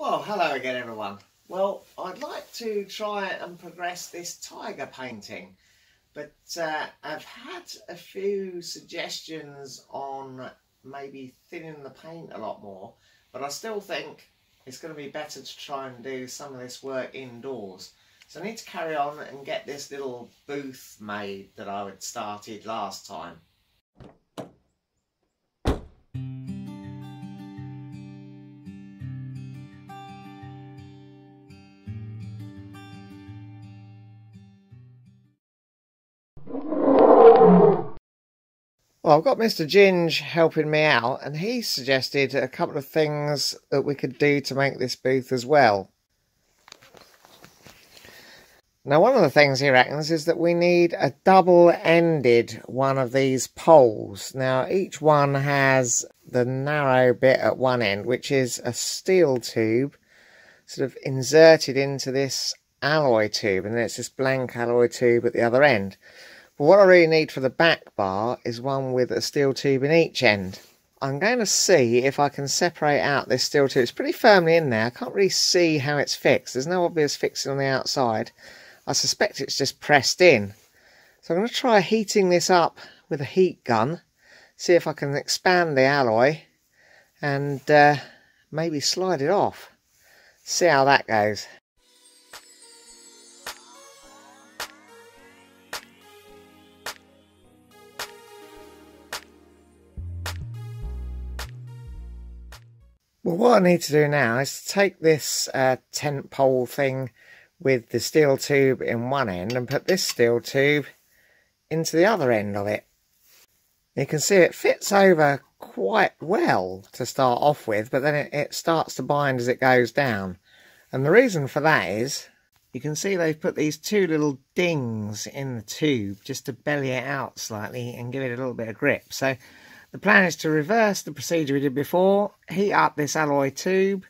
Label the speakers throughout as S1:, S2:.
S1: Well, hello again everyone. Well, I'd like to try and progress this tiger painting, but I've had a few suggestions on maybe thinning the paint a lot more, but I still think it's going to be better to try and do some of this work indoors. So I need to carry on and get this little booth made that I had started last time. Well, I've got Mr. Ginge helping me out, and he suggested a couple of things that we could do to make this booth as well. Now, one of the things he reckons is that we need a double-ended one of these poles. Now, each one has the narrow bit at one end, which is a steel tube sort of inserted into this alloy tube, and then it's this blank alloy tube at the other end. But what I really need for the back bar is one with a steel tube in each end. I'm going to see if I can separate out this steel tube. It's pretty firmly in there. I can't really see how it's fixed. There's no obvious fixing on the outside. I suspect it's just pressed in. So I'm going to try heating this up with a heat gun. See if I can expand the alloy and maybe slide it off. See how that goes. Well, what I need to do now is to take this tent pole thing with the steel tube in one end and put this steel tube into the other end of it. You can see it fits over quite well to start off with, but then it starts to bind as it goes down. And the reason for that is, you can see they've put these two little dings in the tube just to belly it out slightly and give it a little bit of grip. So the plan is to reverse the procedure we did before, heat up this alloy tube,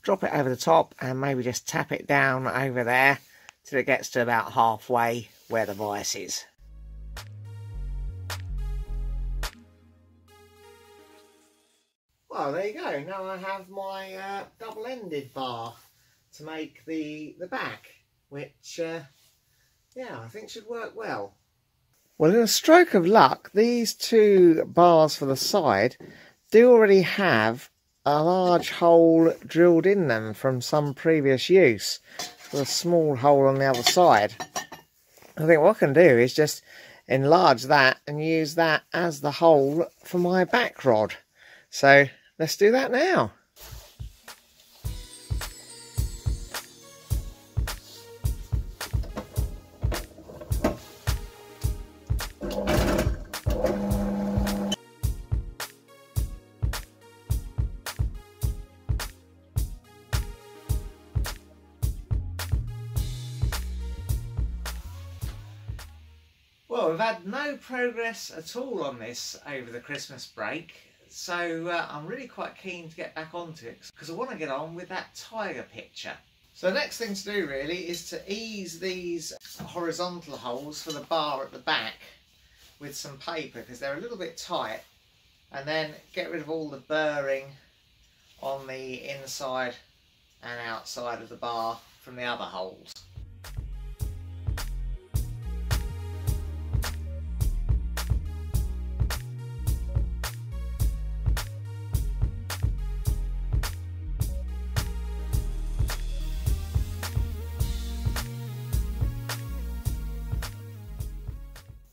S1: drop it over the top and maybe just tap it down over there till it gets to about halfway where the vise is. Well, there you go. Now I have my double-ended bar to make the back, which yeah, I think should work well. Well, in a stroke of luck, these two bars for the side do already have a large hole drilled in them from some previous use, with a small hole on the other side. I think what I can do is just enlarge that and use that as the hole for my back rod. So let's do that now. Well, we've had no progress at all on this over the Christmas break, so I'm really quite keen to get back onto it because I want to get on with that tiger picture. So the next thing to do really is to ease these horizontal holes for the bar at the back with some paper because they're a little bit tight, and then get rid of all the burring on the inside and outside of the bar from the other holes.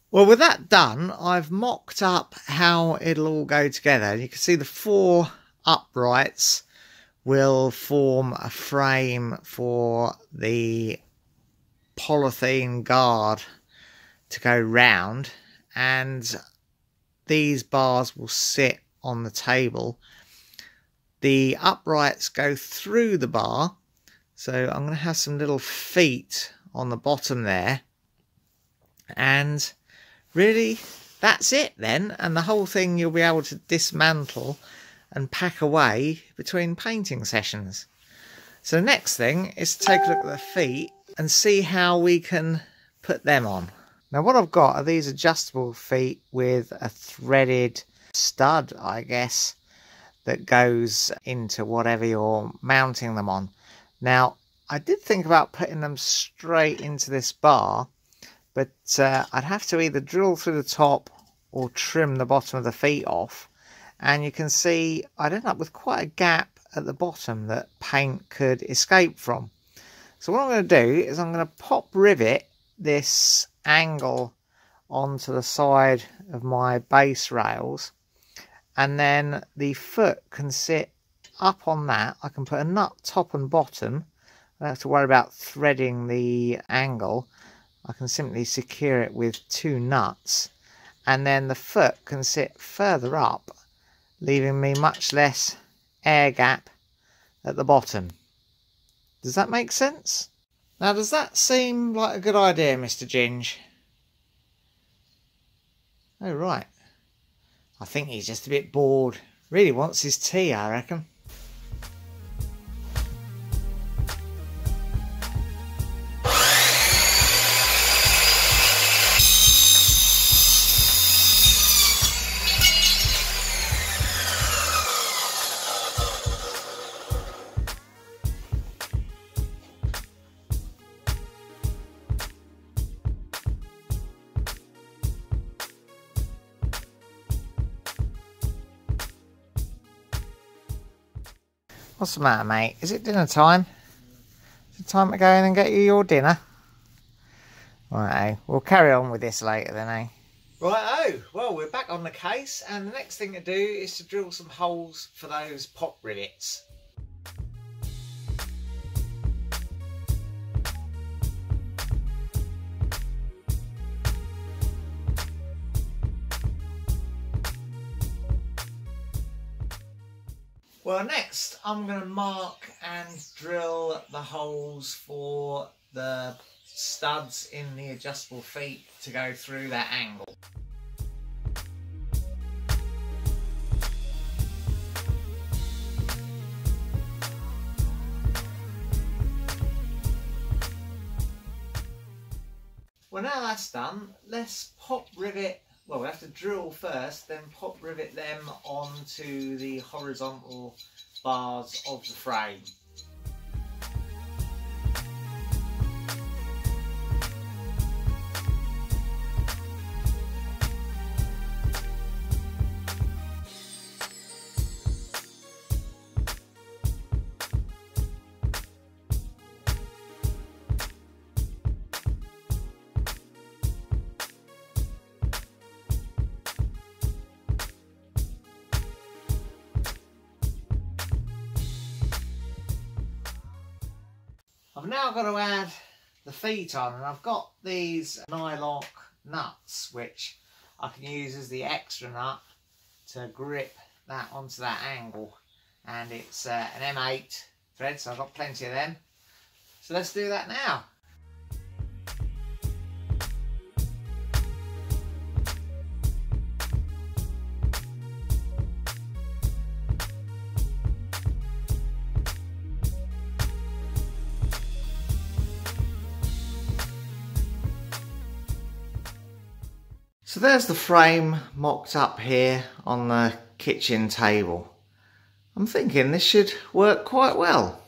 S1: Well, with that done, I've mocked up how it'll all go together. You can see the four uprights will form a frame for the polythene guard to go round, and these bars will sit on the table. The uprights go through the bar, so I'm going to have some little feet on the bottom there, and really, that's it then, and the whole thing you'll be able to dismantle and pack away between painting sessions. So the next thing is to take a look at the feet and see how we can put them on. Now what I've got are these adjustable feet with a threaded stud, I guess, that goes into whatever you're mounting them on. Now, I did think about putting them straight into this bar, but I'd have to either drill through the top or trim the bottom of the feet off. And you can see I'd end up with quite a gap at the bottom that paint could escape from. So what I'm going to do is I'm going to pop rivet this angle onto the side of my base rails, and then the foot can sit up on that. I can put a nut top and bottom. I don't have to worry about threading the angle. I can simply secure it with 2 nuts, and then the foot can sit further up, leaving me much less air gap at the bottom. Does that make sense? Now, does that seem like a good idea, Mr. Ginge? Oh, right. I think he's just a bit bored. Really wants his tea, I reckon. What's the matter, mate? Is it dinner time? Is it time to go in and get you your dinner? Right, we'll carry on with this later then, eh? Right, well, we're back on the case, and the next thing to do is to drill some holes for those pop rivets. Well, next I'm going to mark and drill the holes for the studs in the adjustable feet to go through that angle. Well, now that's done, let's pop rivet. Well, we have to drill first, then pop rivet them onto the horizontal bars of the frame. I've now got to add the feet on, and I've got these nylon nuts which I can use as the extra nut to grip that onto that angle, and it's an M8 thread, so I've got plenty of them. So let's do that now. So there's the frame mocked up here on the kitchen table. I'm thinking this should work quite well.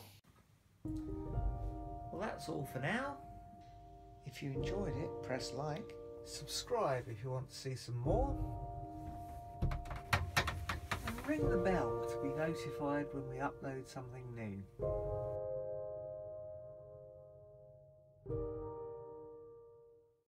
S1: Well, that's all for now. If you enjoyed it, press like. Subscribe if you want to see some more. And ring the bell to be notified when we upload something new.